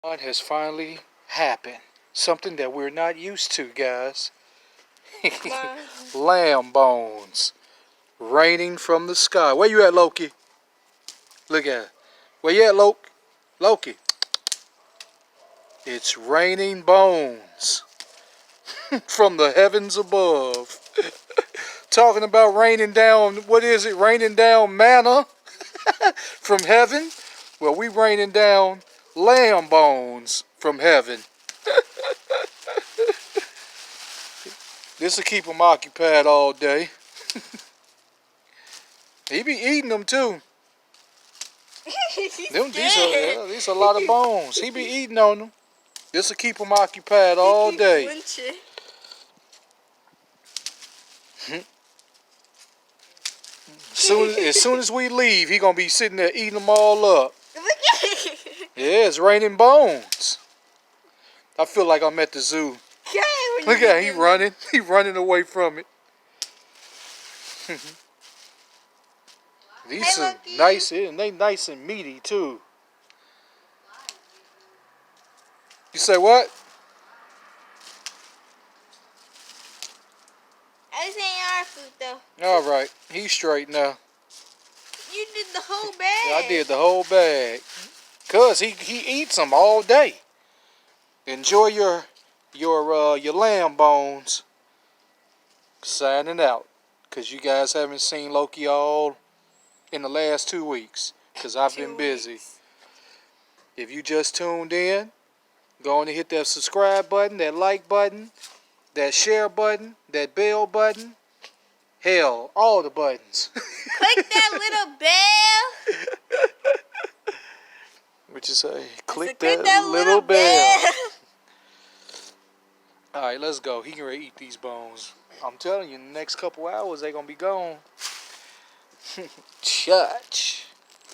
What has finally happened? Something that we're not used to, guys. Lamb bones raining from the sky. Where you at, Loki? Look at it. Where you at, Loki? Loki. It's raining bones from the heavens above. Talking about raining down, what is it? Raining down manna from heaven? Well, we raining down lamb bones from heaven. This will keep him occupied all day. He be eating them too. These are a lot of bones. He be eating on them. This will keep him occupied all day. As soon as we leave, he gonna be sitting there eating them all up. Yeah, it's raining bones. I feel like I'm at the zoo. Look at him, he running. He running away from it. These are nice, and they nice and meaty too. You say what? This ain't our food though. All right, he's straight now. You did the whole bag. Yeah, I did the whole bag. Cause he eats them all day. Enjoy your lamb bones. Signing out. Cause you guys haven't seen Loki all in the last 2 weeks. Cause I've been busy. If you just tuned in, go on and hit that subscribe button, that like button, that share button, that bell button. Hell, all the buttons. Click that little bell. What you say? Click that little bell. Alright, let's go. He can ready to eat these bones. I'm telling you, in the next couple hours, they're going to be gone. Church.